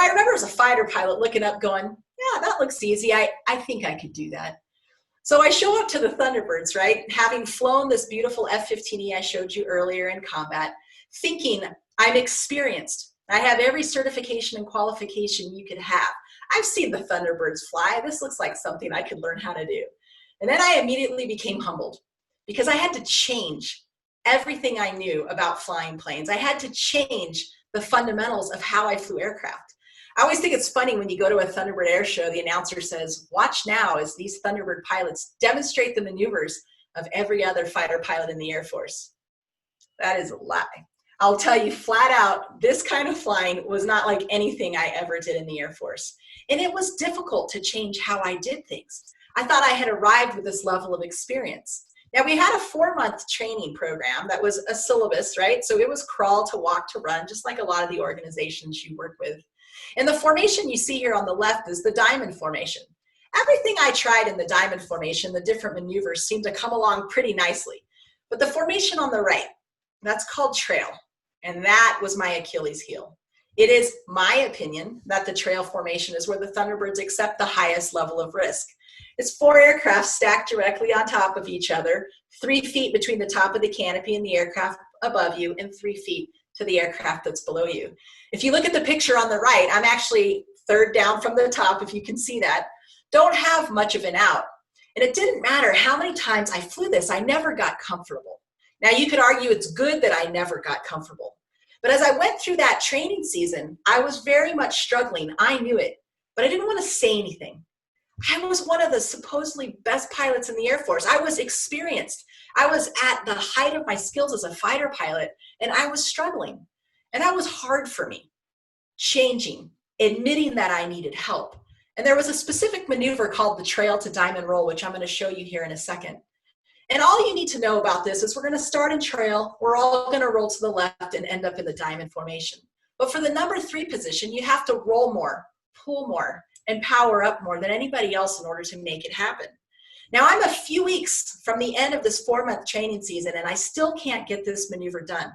I remember as a fighter pilot looking up going, yeah, that looks easy. I think I could do that. So I show up to the Thunderbirds, right? Having flown this beautiful F-15E I showed you earlier in combat, thinking I'm experienced. I have every certification and qualification you could have. I've seen the Thunderbirds fly. This looks like something I could learn how to do. And then I immediately became humbled because I had to change everything I knew about flying planes. I had to change the fundamentals of how I flew aircraft. I always think it's funny when you go to a Thunderbird air show, the announcer says, watch now as these Thunderbird pilots demonstrate the maneuvers of every other fighter pilot in the Air Force. That is a lie. I'll tell you flat out, this kind of flying was not like anything I ever did in the Air Force. And it was difficult to change how I did things. I thought I had arrived with this level of experience. Now, we had a 4-month training program that was a syllabus, right? So it was crawl to walk to run, just like a lot of the organizations you work with. And the formation you see here on the left is the diamond formation. Everything I tried in the diamond formation, the different maneuvers, seemed to come along pretty nicely. But the formation on the right, that's called trail. And that was my Achilles heel. It is my opinion that the trail formation is where the Thunderbirds accept the highest level of risk. It's 4 aircraft stacked directly on top of each other, 3 feet between the top of the canopy and the aircraft above you, and 3 feet to the aircraft that's below you. If you look at the picture on the right, I'm actually 3rd down from the top, if you can see that. Don't have much of an out. And it didn't matter how many times I flew this, I never got comfortable. Now you could argue it's good that I never got comfortable. But as I went through that training season, I was very much struggling. I knew it, but I didn't want to say anything. I was one of the supposedly best pilots in the Air Force. I was experienced. I was at the height of my skills as a fighter pilot, and I was struggling. And that was hard for me. Changing, admitting that I needed help. And there was a specific maneuver called the trail to diamond roll, which I'm going to show you here in a second. And all you need to know about this is we're going to start in trail. We're all going to roll to the left and end up in the diamond formation. But for the number 3 position, you have to roll more, pull more, and power up more than anybody else in order to make it happen. Now, I'm a few weeks from the end of this 4-month training season, and I still can't get this maneuver done.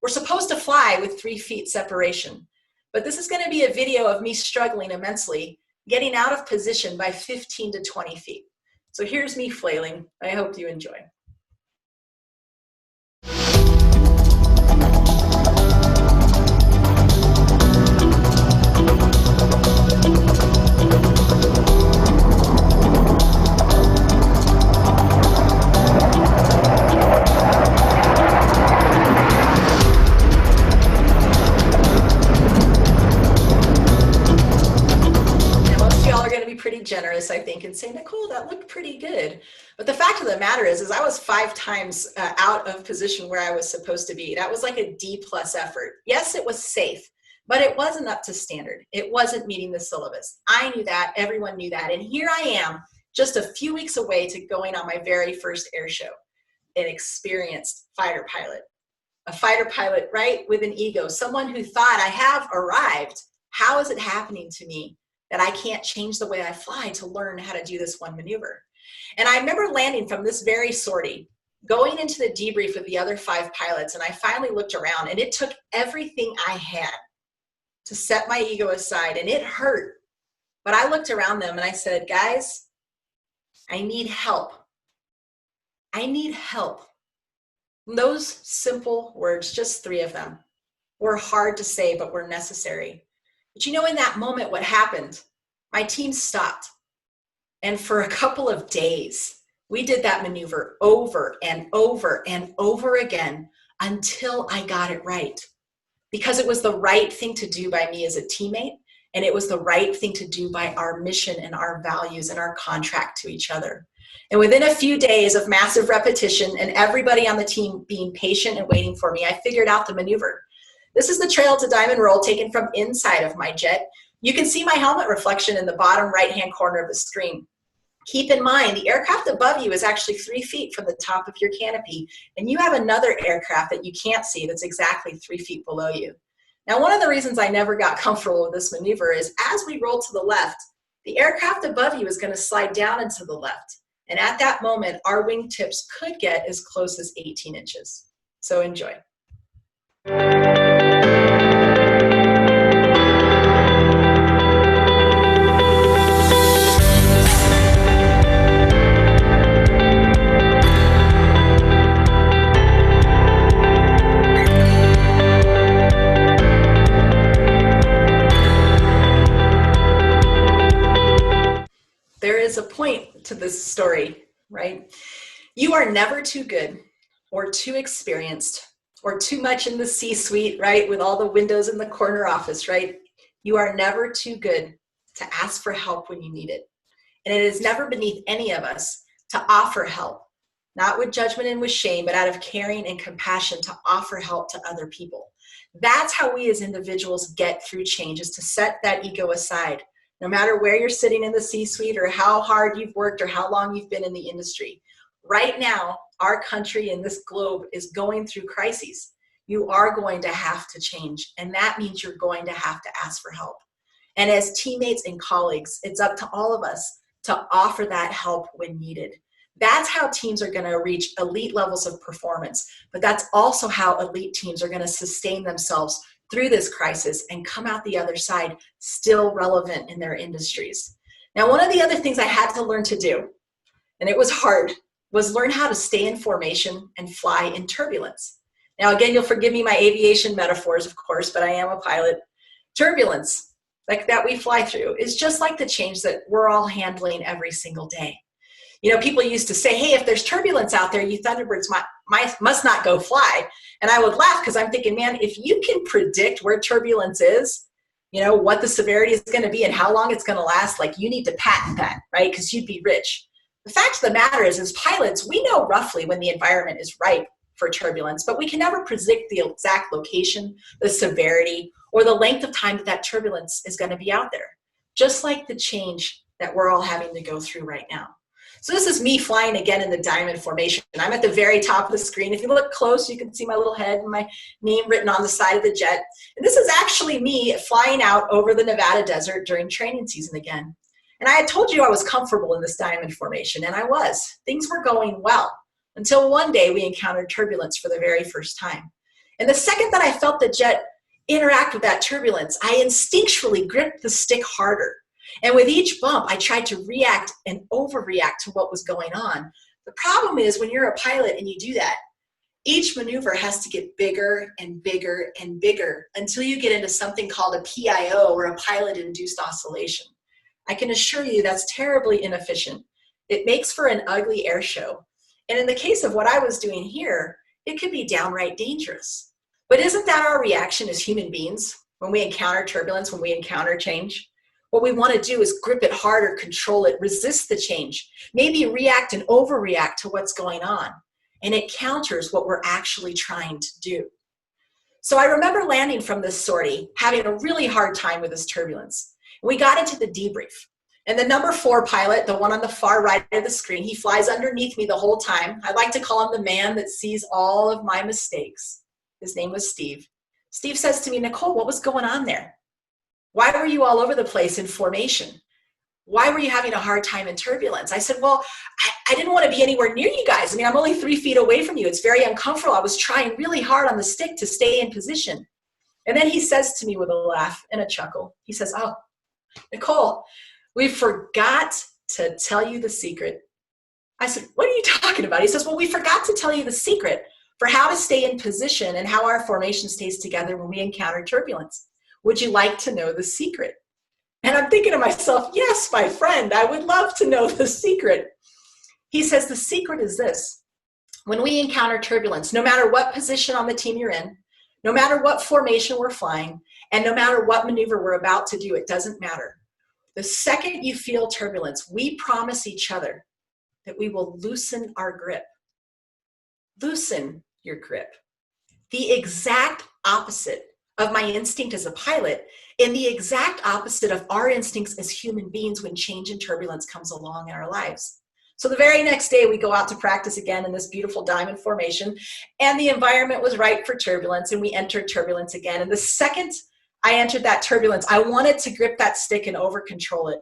We're supposed to fly with 3 feet separation, but this is going to be a video of me struggling immensely, getting out of position by 15 to 20 feet. So here's me flailing. I hope you enjoy. Generous, I think, and say, Nicole, that looked pretty good. But the fact of the matter is I was 5 times out of position where I was supposed to be. That was like a D+ effort. Yes, it was safe, but it wasn't up to standard. It wasn't meeting the syllabus. I knew that. Everyone knew that. And here I am, just a few weeks away to going on my very first air show, an experienced fighter pilot. A fighter pilot, right, with an ego, someone who thought I have arrived. How is it happening to me that I can't change the way I fly to learn how to do this one maneuver? And I remember landing from this very sortie, going into the debrief with the other 5 pilots, and I finally looked around, and it took everything I had to set my ego aside, and it hurt. But I looked around them and I said, guys, I need help. I need help. And those simple words, just 3 of them, were hard to say, but were necessary. But you know, in that moment, what happened? My team stopped. And for a couple of days, we did that maneuver over and over and over again until I got it right. Because it was the right thing to do by me as a teammate, and it was the right thing to do by our mission and our values and our contract to each other. And within a few days of massive repetition and everybody on the team being patient and waiting for me, I figured out the maneuver. This is the trail to diamond roll taken from inside of my jet. You can see my helmet reflection in the bottom right-hand corner of the screen. Keep in mind, the aircraft above you is actually 3 feet from the top of your canopy, and you have another aircraft that you can't see that's exactly 3 feet below you. Now, one of the reasons I never got comfortable with this maneuver is as we roll to the left, the aircraft above you is going to slide down and to the left. And at that moment, our wingtips could get as close as 18 inches. So enjoy. You are never too good or too experienced or too much in the C-suite, right? With all the windows in the corner office, right? You are never too good to ask for help when you need it. And it is never beneath any of us to offer help, not with judgment and with shame, but out of caring and compassion to offer help to other people. That's how we as individuals get through change, is to set that ego aside. No matter where you're sitting in the C-suite or how hard you've worked or how long you've been in the industry, right now, our country and this globe is going through crises. You are going to have to change, and that means you're going to have to ask for help. And as teammates and colleagues, it's up to all of us to offer that help when needed. That's how teams are going to reach elite levels of performance, but that's also how elite teams are going to sustain themselves through this crisis and come out the other side still relevant in their industries. Now, one of the other things I had to learn to do, and it was hard, was learn how to stay in formation and fly in turbulence. Now, again, you'll forgive me my aviation metaphors, of course, but I am a pilot. Turbulence, like that we fly through, is just like the change that we're all handling every single day. You know, people used to say, hey, if there's turbulence out there, you Thunderbirds must not go fly. And I would laugh because I'm thinking, man, if you can predict where turbulence is, you know, what the severity is going to be and how long it's going to last, like you need to patent that, right? Because you'd be rich. The fact of the matter is, as pilots, we know roughly when the environment is right for turbulence, but we can never predict the exact location, the severity, or the length of time that turbulence is going to be out there, just like the change that we're all having to go through right now. So this is me flying again in the diamond formation. I'm at the very top of the screen. If you look close, you can see my little head and my name written on the side of the jet. And this is actually me flying out over the Nevada desert during training season again. And I had told you I was comfortable in this diamond formation, and I was. Things were going well until one day we encountered turbulence for the very first time. And the second that I felt the jet interact with that turbulence, I instinctually gripped the stick harder. And with each bump, I tried to react and overreact to what was going on. The problem is when you're a pilot and you do that, each maneuver has to get bigger and bigger and bigger until you get into something called a PIO, or a pilot-induced oscillation. I can assure you that's terribly inefficient. It makes for an ugly air show. And in the case of what I was doing here, it could be downright dangerous. But isn't that our reaction as human beings when we encounter turbulence, when we encounter change? What we want to do is grip it harder, control it, resist the change, maybe react and overreact to what's going on. And it counters what we're actually trying to do. So I remember landing from this sortie, having a really hard time with this turbulence. We got into the debrief. And the number 4 pilot, the one on the far right of the screen, he flies underneath me the whole time. I like to call him the man that sees all of my mistakes. His name was Steve. Steve says to me, Nicole, what was going on there? Why were you all over the place in formation? Why were you having a hard time in turbulence? I said, well, I didn't want to be anywhere near you guys. I mean, I'm only 3 feet away from you. It's very uncomfortable. I was trying really hard on the stick to stay in position. And then he says to me with a laugh and a chuckle, he says, oh, Nicole, we forgot to tell you the secret. I said, what are you talking about? He says, well, we forgot to tell you the secret for how to stay in position and how our formation stays together when we encounter turbulence. Would you like to know the secret? And I'm thinking to myself, yes, my friend, I would love to know the secret. He says, the secret is this. When we encounter turbulence, no matter what position on the team you're in, no matter what formation we're flying, and no matter what maneuver we're about to do, it doesn't matter. The second you feel turbulence, we promise each other that we will loosen our grip. Loosen your grip. The exact opposite of my instinct as a pilot, and the exact opposite of our instincts as human beings when change and turbulence comes along in our lives. So the very next day, we go out to practice again in this beautiful diamond formation, and the environment was right for turbulence, and we entered turbulence again. And the second I entered that turbulence, I wanted to grip that stick and over control it.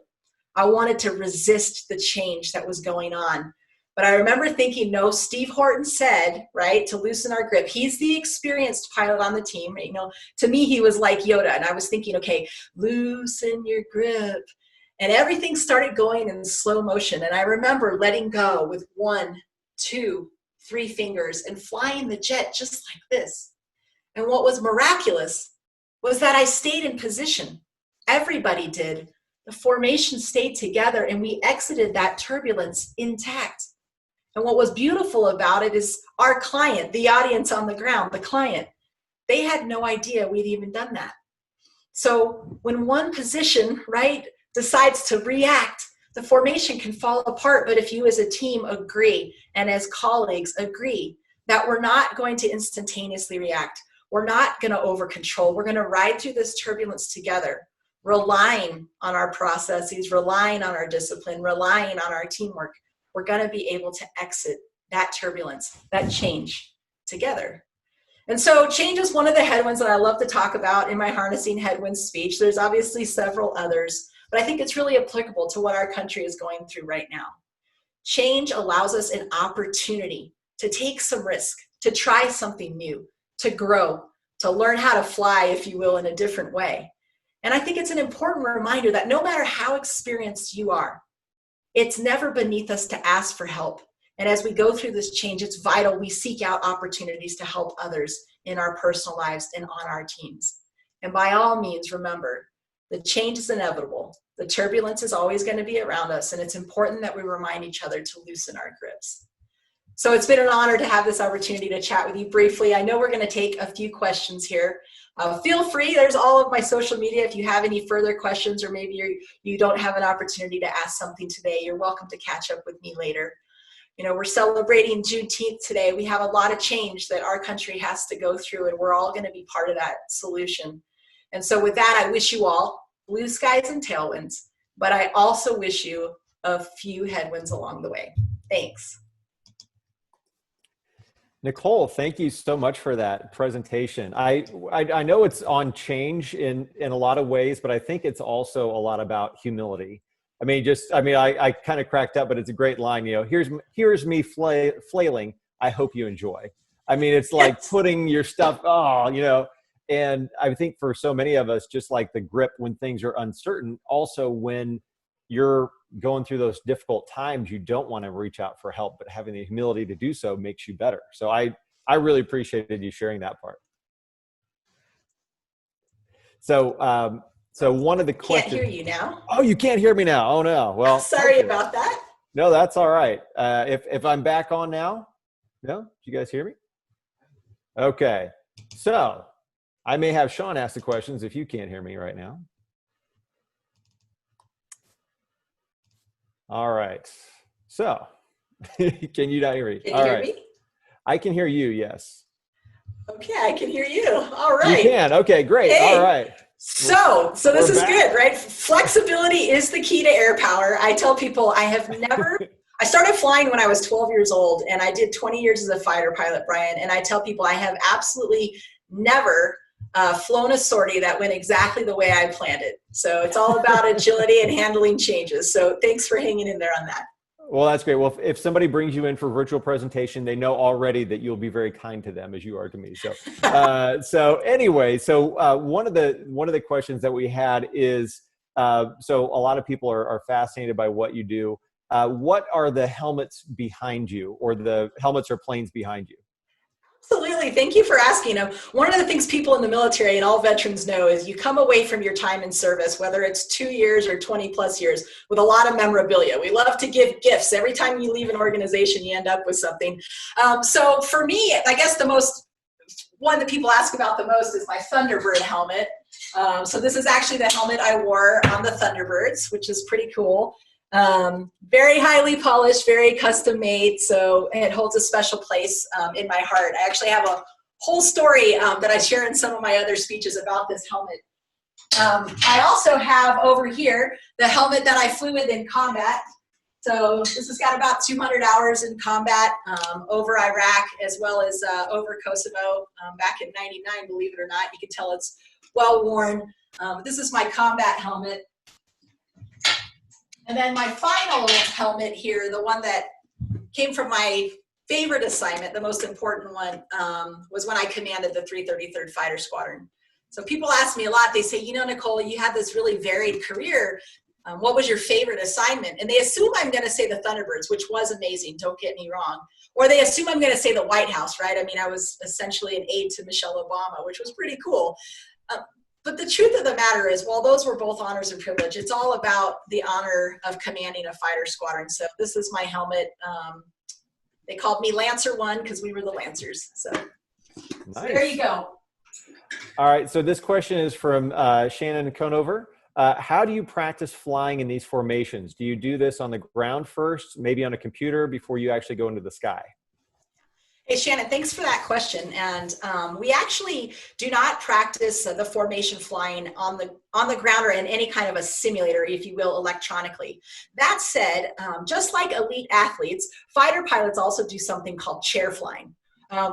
I wanted to resist the change that was going on. But I remember thinking, no, Steve Horton said, right, to loosen our grip. He's the experienced pilot on the team. You know, to me, he was like Yoda. And I was thinking, okay, loosen your grip. And everything started going in slow motion. And I remember letting go with 1, 2, 3 fingers and flying the jet just like this. And what was miraculous was that I stayed in position. Everybody did. The formation stayed together and we exited that turbulence intact. And what was beautiful about it is our client, the audience on the ground, the client, they had no idea we'd even done that. So when one position, right, decides to react, the formation can fall apart. But if you as a team agree and as colleagues agree that we're not going to instantaneously react, we're not going to over control, we're going to ride through this turbulence together, relying on our processes, relying on our discipline, relying on our teamwork, we're going to be able to exit that turbulence, that change together. And so change is one of the headwinds that I love to talk about in my Harnessing Headwinds speech. There's obviously several others, but I think it's really applicable to what our country is going through right now. Change allows us an opportunity to take some risk, to try something new, to grow, to learn how to fly, if you will, in a different way. And I think it's an important reminder that no matter how experienced you are, it's never beneath us to ask for help. And as we go through this change, it's vital we seek out opportunities to help others in our personal lives and on our teams. And by all means, remember, the change is inevitable. The turbulence is always going to be around us, and it's important that we remind each other to loosen our grips. So it's been an honor to have this opportunity to chat with you briefly. I know we're going to take a few questions here. Feel free, there's all of my social media. If you have any further questions, or maybe you don't have an opportunity to ask something today, you're welcome to catch up with me later. You know, we're celebrating Juneteenth today. We have a lot of change that our country has to go through, and we're all going to be part of that solution. And so with that, I wish you all blue skies and tailwinds, but I also wish you a few headwinds along the way. Thanks. Nicole, thank you so much for that presentation. I know it's on change in a lot of ways, but I think it's also a lot about humility. I kind of cracked up, but it's a great line. You know, here's me flailing. I hope you enjoy. I mean, it's like putting your stuff, and I think for so many of us, just like the grip when things are uncertain, also when you're going through those difficult times, you don't want to reach out for help, but having the humility to do so makes you better. So I really appreciated you sharing that part. So one of the questions. Can't hear you now. Oh, you can't hear me now. Oh no. Well, sorry about that. No, that's all right. If I'm back on now, no, did you guys hear me? Okay. So I may have Sean ask the questions if you can't hear me right now. All right. So can you not hear me? Can you hear me? I can hear you. Yes. Okay. I can hear you. All right. You can. Okay, great. Hey. All right. So this is good, right? Flexibility is the key to air power. I tell people I started flying when I was 12 years old, and I did 20 years as a fighter pilot, Brian. And I tell people I have absolutely never flown a sortie that went exactly the way I planned it. So it's all about agility and handling changes. So thanks for hanging in there on that. Well, that's great. Well, if somebody brings you in for virtual presentation, they know already that you'll be very kind to them as you are to me. So, one of the questions that we had is, so a lot of people are fascinated by what you do. What are the helmets behind you, or the helmets or planes behind you? Absolutely. Thank you for asking. One of the things people in the military and all veterans know is you come away from your time in service, whether it's 2 years or 20 plus years, with a lot of memorabilia. We love to give gifts. Every time you leave an organization, you end up with something. So for me, I guess the one that people ask about the most is my Thunderbird helmet. So this is actually the helmet I wore on the Thunderbirds, which is pretty cool. Very highly polished, very custom made, so it holds a special place in my heart. I actually have a whole story that I share in some of my other speeches about this helmet. I also have over here the helmet that I flew with in combat. So this has got about 200 hours in combat over Iraq, as well as over Kosovo back in '99, believe it or not. You can tell it's well worn. This is my combat helmet. And then my final helmet here, the one that came from my favorite assignment, the most important one, was when I commanded the 333rd Fighter Squadron. So people ask me a lot, they say, you know, Nicole, you had this really varied career. What was your favorite assignment? And they assume I'm going to say the Thunderbirds, which was amazing, don't get me wrong. Or they assume I'm going to say the White House, right? I mean, I was essentially an aide to Michelle Obama, which was pretty cool. But the truth of the matter is, while those were both honors and privilege, it's all about the honor of commanding a fighter squadron. So this is my helmet. They called me Lancer 1 because we were the Lancers. So Nice. there you go. All right, so this question is from Shannon Conover. How do you practice flying in these formations? Do you do this on the ground first, maybe on a computer before you actually go into the sky? Hey, Shannon, thanks for that question. And we actually do not practice the formation flying on the ground or in any kind of a simulator, if you will, electronically. That said, just like elite athletes, fighter pilots also do something called chair flying,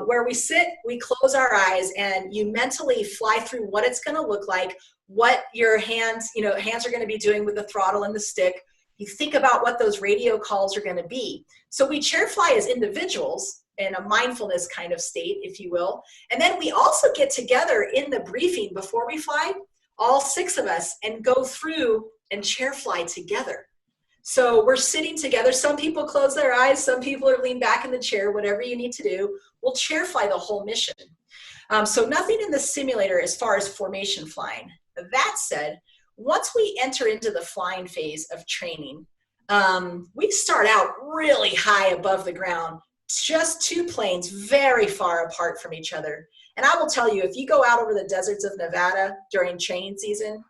where we sit, we close our eyes, and you mentally fly through what it's going to look like, what your hands are going to be doing with the throttle and the stick. You think about what those radio calls are going to be. So we chair fly as individuals in a mindfulness kind of state, if you will. And then we also get together in the briefing before we fly, all 6 of us, and go through and chair fly together. So we're sitting together. Some people close their eyes. Some people are leaned back in the chair, whatever you need to do. We'll chair fly the whole mission. So nothing in the simulator as far as formation flying. That said, once we enter into the flying phase of training, we start out really high above the ground, just 2 planes very far apart from each other. And I will tell you, if you go out over the deserts of Nevada during training season,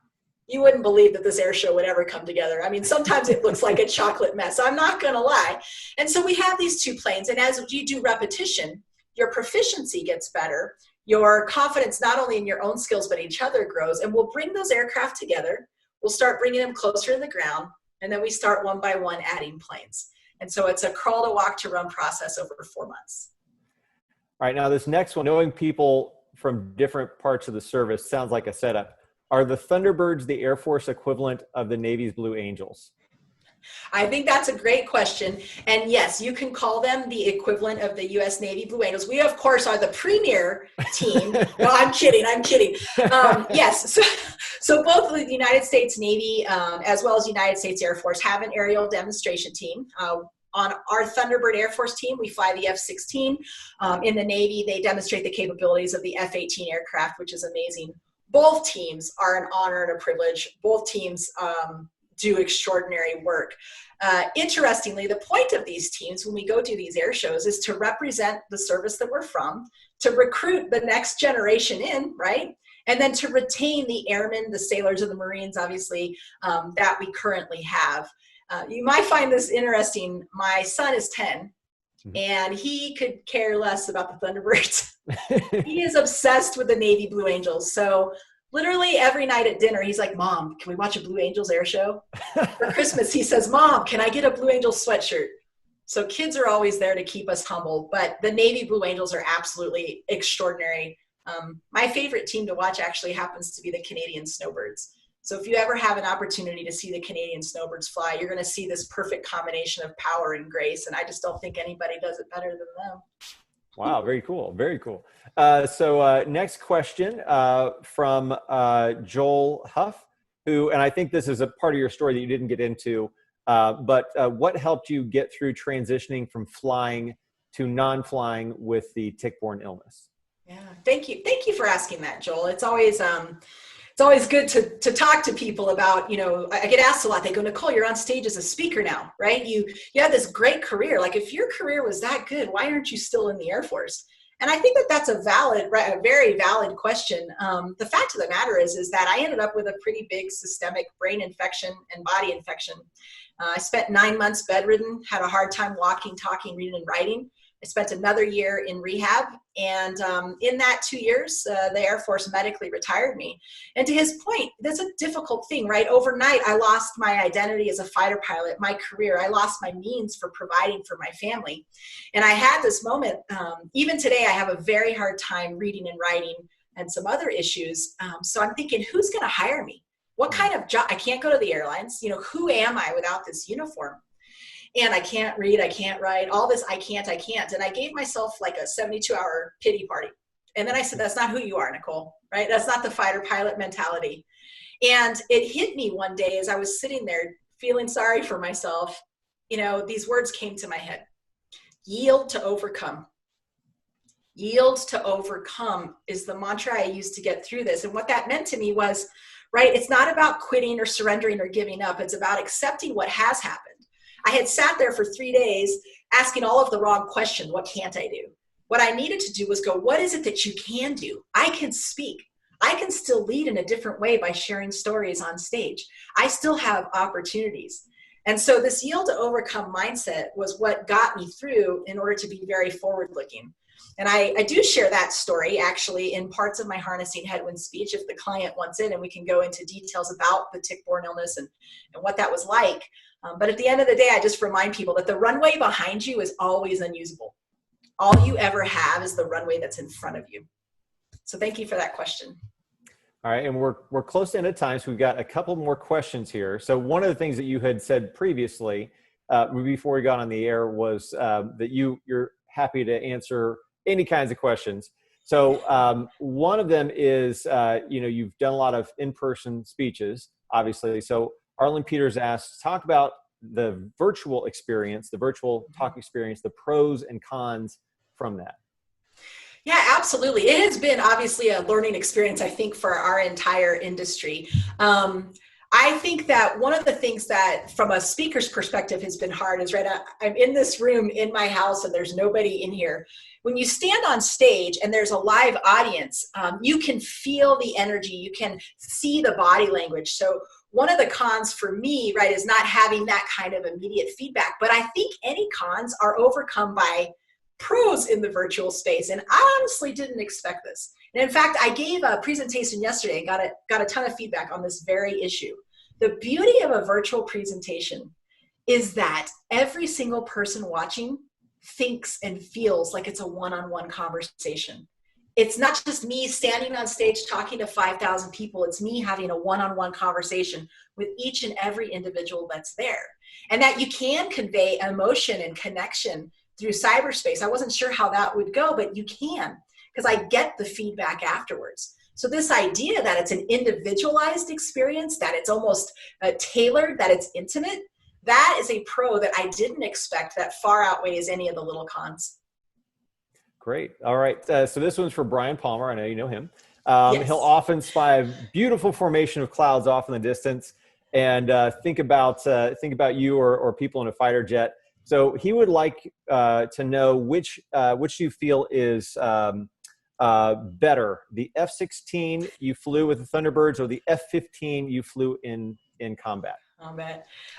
you wouldn't believe that this air show would ever come together. I mean, sometimes it looks like a chocolate mess. I'm not going to lie. And so we have these 2 planes. And as you do repetition, your proficiency gets better. Your confidence, not only in your own skills, but each other grows. And we'll bring those aircraft together. We'll start bringing them closer to the ground. And then we start one by one adding planes. And so it's a crawl to walk to run process over 4 months. All right, now this next one, knowing people from different parts of the service sounds like a setup. Are the Thunderbirds the Air Force equivalent of the Navy's Blue Angels? I think that's a great question. And yes, you can call them the equivalent of the U.S. Navy Blue Angels. We, of course, are the premier team. No, I'm kidding. Yes. So both the United States Navy as well as United States Air Force have an aerial demonstration team. On our Thunderbird Air Force team, we fly the F-16. In the Navy, they demonstrate the capabilities of the F-18 aircraft, which is amazing. Both teams are an honor and a privilege. Both teams do extraordinary work. Interestingly, the point of these teams when we go do these air shows is to represent the service that we're from, to recruit the next generation in, right? And then to retain the airmen, the sailors, and the Marines, obviously, that we currently have. You might find this interesting. My son is 10, and he could care less about the Thunderbirds. He is obsessed with the Navy Blue Angels. So literally every night at dinner, he's like, Mom, can we watch a Blue Angels air show? For Christmas, he says, Mom, can I get a Blue Angels sweatshirt? So kids are always there to keep us humble, but the Navy Blue Angels are absolutely extraordinary. My favorite team to watch actually happens to be the Canadian Snowbirds. So if you ever have an opportunity to see the Canadian Snowbirds fly, you're going to see this perfect combination of power and grace, and I just don't think anybody does it better than them. Wow, very cool, very cool. So next question from Joel Huff, and I think this is a part of your story that you didn't get into, but what helped you get through transitioning from flying to non-flying with the tick-borne illness? Yeah, thank you. Thank you for asking that, Joel. It's always good to talk to people about, I get asked a lot. They go, Nicole, you're on stage as a speaker now, right? You have this great career. Like, if your career was that good, why aren't you still in the Air Force? And I think that that's a very valid question. The fact of the matter is that I ended up with a pretty big systemic brain infection and body infection. I spent 9 months bedridden, had a hard time walking, talking, reading, and writing. I spent another year in rehab, and in that 2 years, the Air Force medically retired me. And to his point, that's a difficult thing, right? Overnight, I lost my identity as a fighter pilot, my career. I lost my means for providing for my family. And I had this moment, even today, I have a very hard time reading and writing and some other issues. So I'm thinking, who's going to hire me? What kind of job? I can't go to the airlines. Who am I without this uniform? And I can't read, I can't write, all this, I can't. And I gave myself like a 72-hour pity party. And then I said, that's not who you are, Nicole, right? That's not the fighter pilot mentality. And it hit me one day as I was sitting there feeling sorry for myself. These words came to my head. Yield to overcome. Yield to overcome is the mantra I used to get through this. And what that meant to me was, right, it's not about quitting or surrendering or giving up. It's about accepting what has happened. I had sat there for 3 days asking all of the wrong questions. What can't I do? What I needed to do was go, what is it that you can do? I can speak. I can still lead in a different way by sharing stories on stage. I still have opportunities. And so this yield to overcome mindset was what got me through in order to be very forward looking. And I do share that story actually in parts of my Harnessing Headwinds speech if the client wants it, and we can go into details about the tick-borne illness and what that was like. But at the end of the day, I just remind people that the runway behind you is always unusable. All you ever have is the runway that's in front of you. So thank you for that question. All right, and we're close to end of time, so we've got a couple more questions here. So one of the things that you had said previously, before we got on the air, was that you're happy to answer any kinds of questions. So one of them is, you've done a lot of in-person speeches, obviously. So Arlen Peters asks, talk about the virtual experience, the virtual talk experience, the pros and cons from that. Yeah, absolutely. It has been obviously a learning experience, I think, for our entire industry. I think that one of the things that from a speaker's perspective has been hard is, right, I'm in this room in my house and there's nobody in here. When you stand on stage and there's a live audience, you can feel the energy, you can see the body language. So one of the cons for me, right, is not having that kind of immediate feedback. But I think any cons are overcome by pros in the virtual space. And I honestly didn't expect this. And in fact, I gave a presentation yesterday and got a ton of feedback on this very issue. The beauty of a virtual presentation is that every single person watching thinks and feels like it's a one-on-one conversation. It's not just me standing on stage talking to 5,000 people. It's me having a one-on-one conversation with each and every individual that's there. And that you can convey emotion and connection through cyberspace. I wasn't sure how that would go, but you can, because I get the feedback afterwards. So this idea that it's an individualized experience, that it's almost tailored, that it's intimate, that is a pro that I didn't expect, that far outweighs any of the little cons. Great. All right. So this one's for Brian Palmer. I know you know him. Yes. He'll often spy a beautiful formation of clouds off in the distance and think about you or people in a fighter jet. So he would like to know which you feel is better, the F-16 you flew with the Thunderbirds or the F-15 you flew in combat?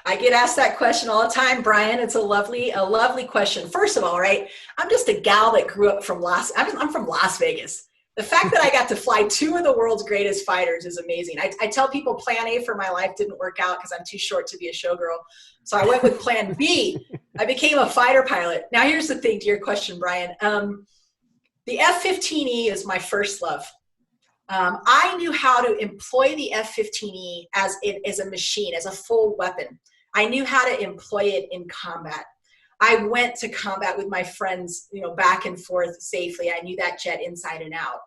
I get asked that question all the time, Brian. It's a lovely question. First of all, right, I'm just a gal that grew up I'm from Las Vegas. The fact that I got to fly two of the world's greatest fighters is amazing. I tell people plan A for my life didn't work out because I'm too short to be a showgirl. So I went with plan B. I became a fighter pilot. Now here's the thing to your question, Brian. The F-15E is my first love. I knew how to employ the F-15E as a machine, as a full weapon. I knew how to employ it in combat. I went to combat with my friends, back and forth safely. I knew that jet inside and out.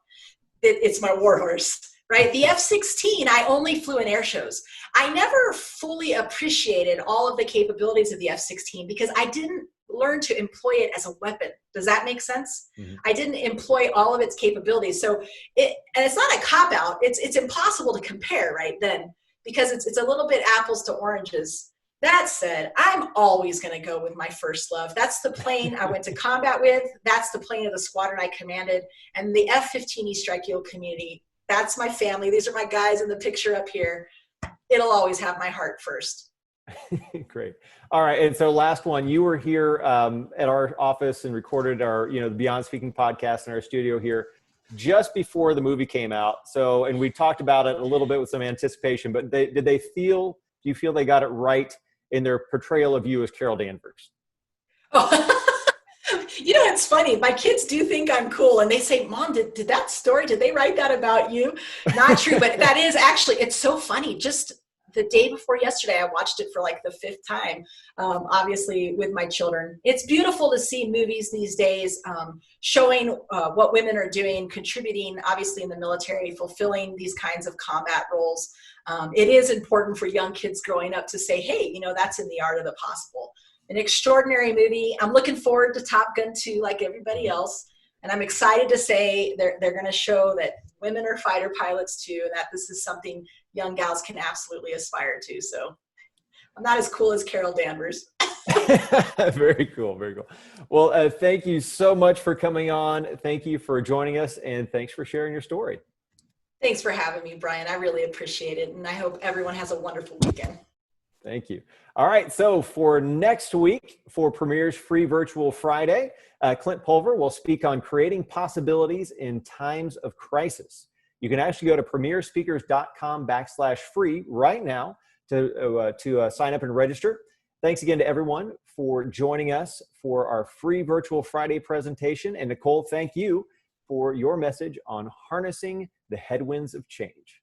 It's my warhorse, right? The F-16, I only flew in air shows. I never fully appreciated all of the capabilities of the F-16 because I didn't learn to employ it as a weapon. Does that make sense? Mm-hmm. I didn't employ all of its capabilities. So and it's not a cop-out. It's impossible to compare right then because it's a little bit apples to oranges. That said, I'm always going to go with my first love. That's the plane I went to combat with. That's the plane of the squadron I commanded. And the F-15E Strike Yield community, that's my family. These are my guys in the picture up here. It'll always have my heart first. Great. All right. And so last one, you were here at our office and recorded our, the Beyond Speaking podcast in our studio here just before the movie came out. So, and we talked about it a little bit with some anticipation, but do you feel they got it right in their portrayal of you as Carol Danvers? Oh, it's funny. My kids do think I'm cool. And they say, Mom, did that story, did they write that about you? Not true. But that is actually, it's so funny. Just the day before yesterday, I watched it for like the 5th time, obviously with my children. It's beautiful to see movies these days showing what women are doing, contributing, obviously in the military, fulfilling these kinds of combat roles. It is important for young kids growing up to say, hey, that's in the art of the possible. An extraordinary movie. I'm looking forward to Top Gun 2 like everybody else. And I'm excited to say they're going to show that women are fighter pilots too, and that this is something young gals can absolutely aspire to. So I'm not as cool as Carol Danvers. Very cool. Very cool. Well, thank you so much for coming on. Thank you for joining us, and thanks for sharing your story. Thanks for having me, Brian. I really appreciate it. And I hope everyone has a wonderful weekend. Thank you. All right. So for next week, for Premier's Free Virtual Friday, Clint Pulver will speak on creating possibilities in times of crisis. You can actually go to premierspeakers.com/free right now to sign up and register. Thanks again to everyone for joining us for our Free Virtual Friday presentation. And Nicole, thank you for your message on harnessing the headwinds of change.